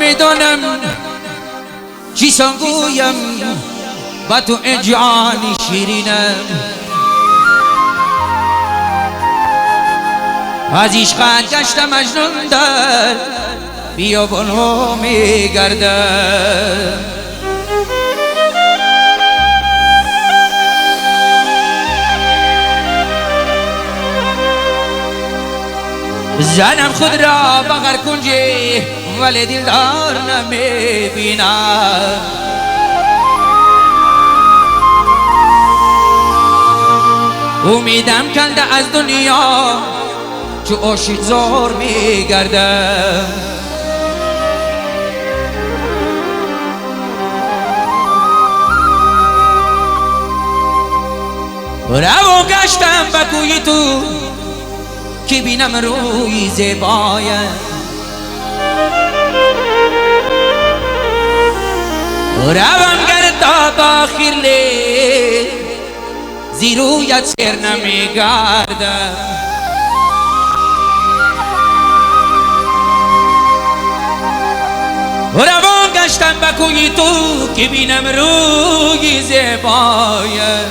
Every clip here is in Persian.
نمیدانم چیسان گویم با تو ای جانی شیرینم. از عشقت گشتم مجنون در بیابانها میگردم. زنم خود را بغر کنجی ولی دلدار نمیبینم. امیدم کنده از دنیا چو عاشق زار میگردم. روان گشتم به کوی تو که بینم روی زیبایم. روان گرد تا آخر لیل زی رویت سر نمیگردم. روان گشتم به کوی تو که بینم روی زیبایم.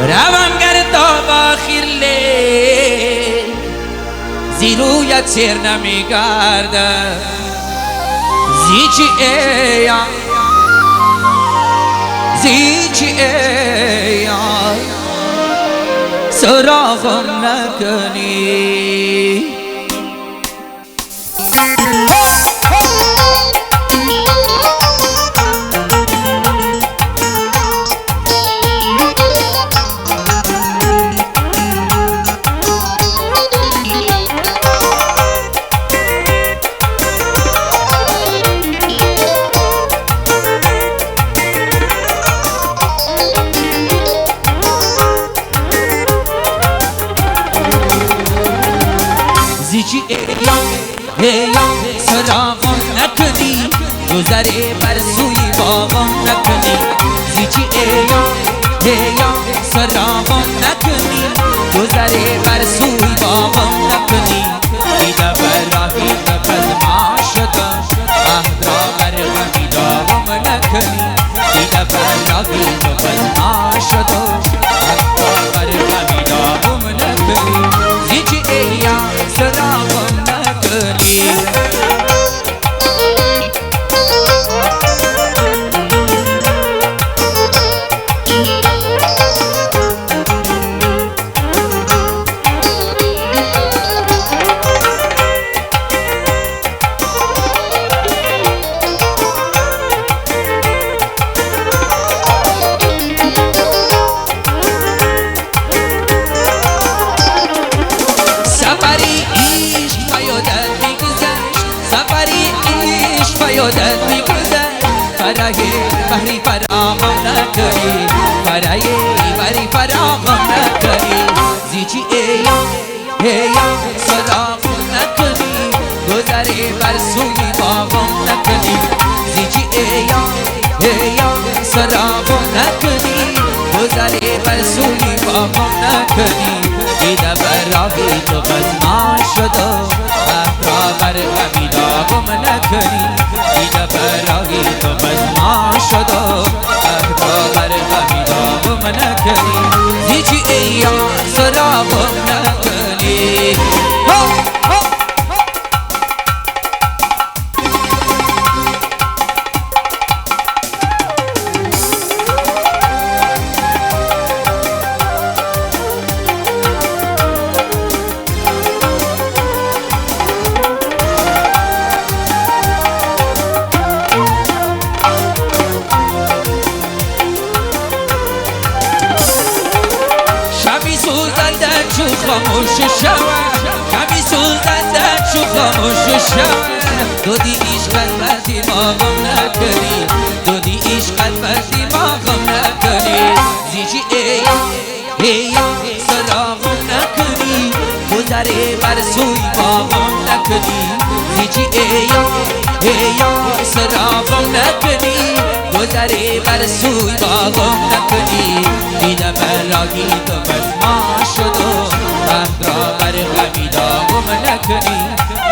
روان گرد تا آخر لیل زی رویت سر نمیگردم. زیچی ایا زیچی ایا سراغم نکنی. زیچی ایا سراغم نکنی گذره بر سوی باغم نکنی. زیچی ایا سراغم نکنی گذره بر سوی باغم نکنی. دیده بر راهی قبل ما شدم عهد را بر غمی داغم نکنی. دیده بر راهی قبل ما شدم عهد را بر غمی داغم نکنی. زیچی ایا سراغم نکنی. یادت میگذشت فرای بحری فراغم نکنی. فرای بحری فراغم نکنی. زیچی ایا سراغم نکنی گذری بر سوی باغم نکنی. زیچی ایا سراغم نکنی گذری بر سوی باغم نکنی. دیده بر راهی تو بزما شدم عهد را بر غمی داغم نکنی. دیده بر راهی تو بزما شدم عهد را بر غمی داغم نکنی. هیچی ایا سراغم نکنی. خاموش شود کمی سوزنده چو خاموش شود. دودی عشقت بر دماغم نکنی. دودی عشقت بر دماغم نکنی. زیچی ایا سراغم نکنی گذره بر سوی باغم نکنی. زیچی ایا سراغم نکنی گذره بر سوی باغم نکنی. دیده بر راهی تو بزما شدم عهد را بر غمی داغم نکنی.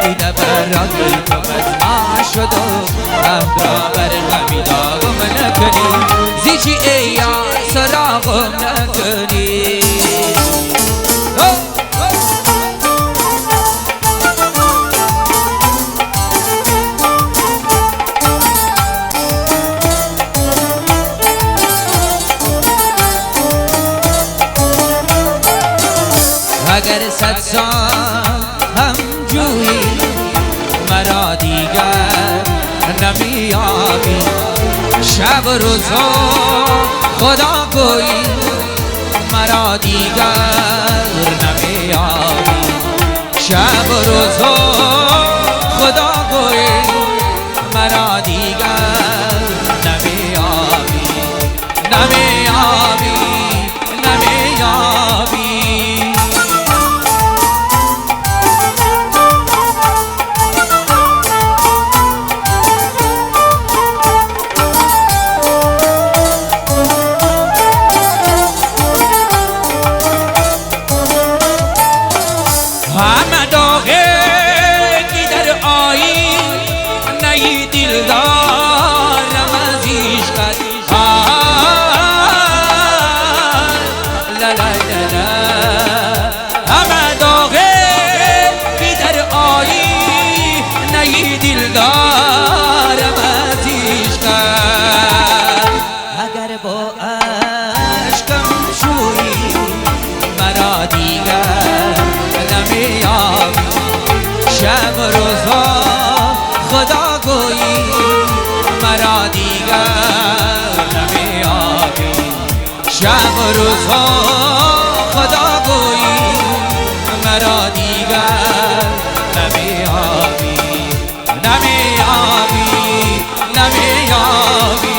دیده براقی تو بزما شد و را بر غمی داغم نکنی زیچی ای یا سراغم نکنی اگر 100 سال هم جویی مرا دیگر نمیابی شب و روزا خدا گویی مرا دیگر نمیابی شب و روزا خدا گویی مرا دیگر نمیابی نمیابی نمیابی همه داغه کی در آیی نی دل دارم از عشقت لا لا لا همه داغه کی در آیی نی دل دارم از عشقت اگر با عشقم شویی مرا دیگر نمیابی شب روزا خدا گویی مرا دیگر نمیابی شب روزا خدا گویی مرا دیگر نمیابی نمیابی نمیابی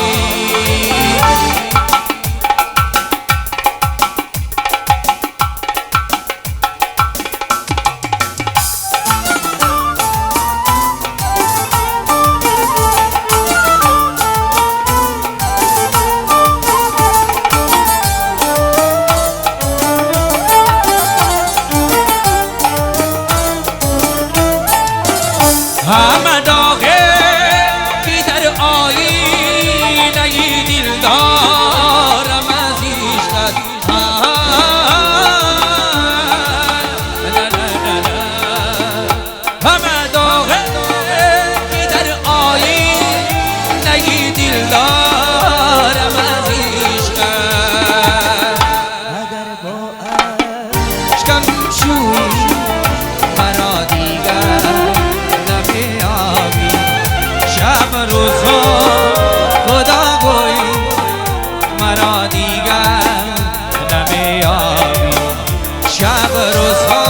همه داغه کی در آیینه دل دارم از عشقت همه داغه کی در آیینه دل دارم از عشقت اگر با عشقم شویی مرا دیگر شب روزا خدا گویی مرا دیگر نمیابی شب روزا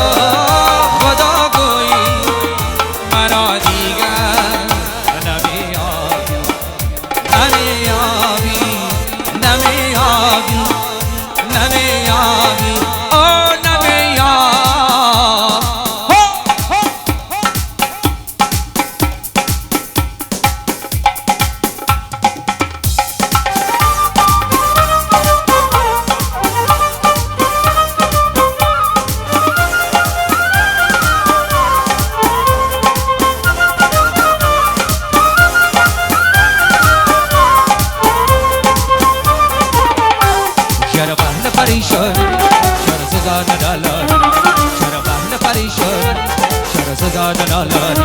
خدا گویی مرا دیگر نمیابی نمیابی نمیابی نمیابی او نمیابی چرا بهل پریشان چرا سزا ندالاری چرا بهل پریشان چرا سزا ندالاری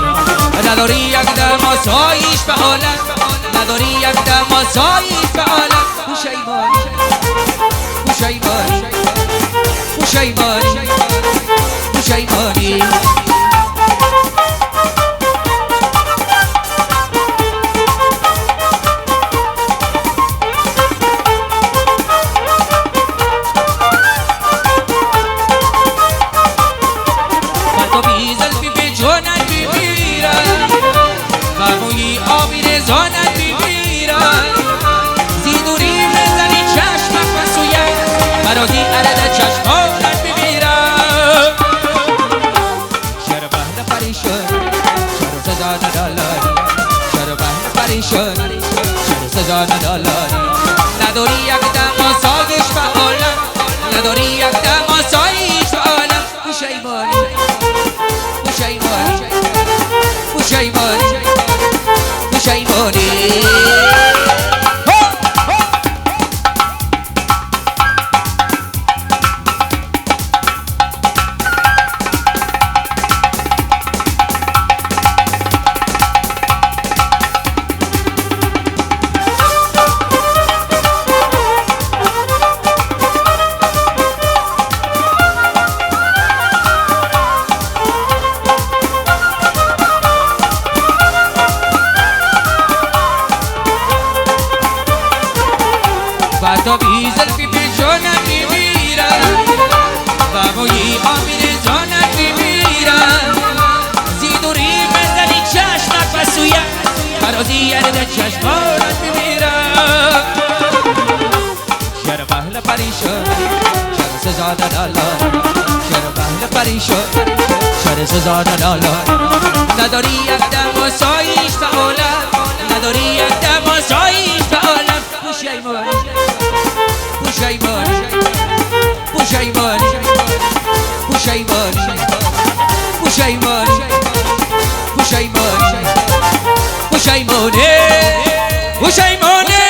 نداری یک در مسایش به عالم نداری یک در مسایش به عالم پوشیمانی پوشیمانی پوشیمانی پوشیمانی زانت بمیرن زیدوری بزنی چشمک و سویه مرادی عرد چشمانت بمیرن چرا بهل پریشان چرا سزا ندالاری چرا بهل پریشان چرا سزا ندالاری نداری یک دم آسایش به عالم نداری یک دم آسایش به عالم پوشیمانی پوشیمانی پشیمانی پشیمانی تا بی زلفی پیشانم میمیرم و موی آمین جانم میمیرم زیدوری بزنی چشمت و سویم فرازی یرده چشمانت میمیرم شرف اهل پریشان شر سزاده دالان شرف اهل پریشان شر سزاده دالان نداری یک دم و سایش فعالم نداری یک دم و سایش فعالم پشیمان پشیمان پشیمان پشیمان پشیمان پشیمان پشیمانه پشیمانه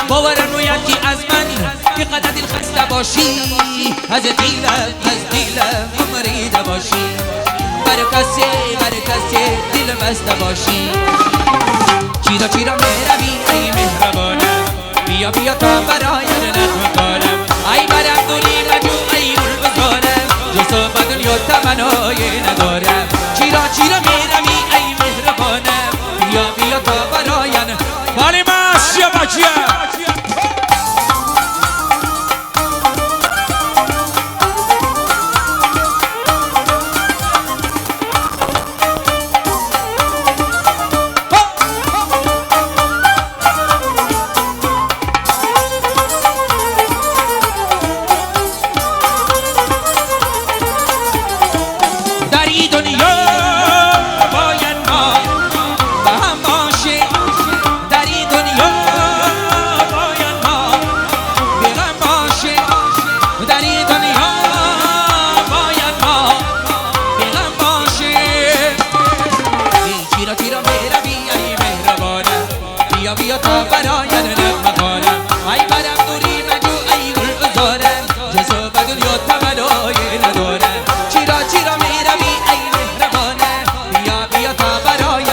باورم نوید که از من که قدر دل خسته باشی از دیلم امریده باشی بر کسی دل بسته باشی چیرا مهربی ای مهربانم بیا تا برای دلت کنم ای برم دولی مجو ای گل بزارم جسو با دنیا تمنای ندارم چیرا مهربی ای مهربانم بیا تا برای بالی ماشیا بچیا بیا تا برای نغمه کنم ای برم دوری مجو ای گل بزارم جزو به دنیا تمنای ندارم چیرا میروی ای مهربانم بیا تا برای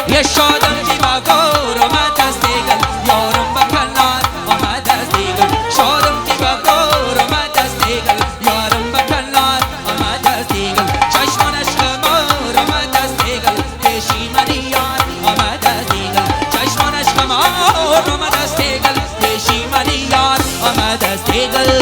یه شادم دیباگور آمد از دیگل یارم با کنار آمد از دیگل شادم دیباگور آمد از دیگل یارم با کنار آمد از دیگل چشمانش خمار آمد از دیگل پیشی منی یار آمد از دیگل چشمانش خمار آمد از دیگل پیشی منی یار آمد از دیگل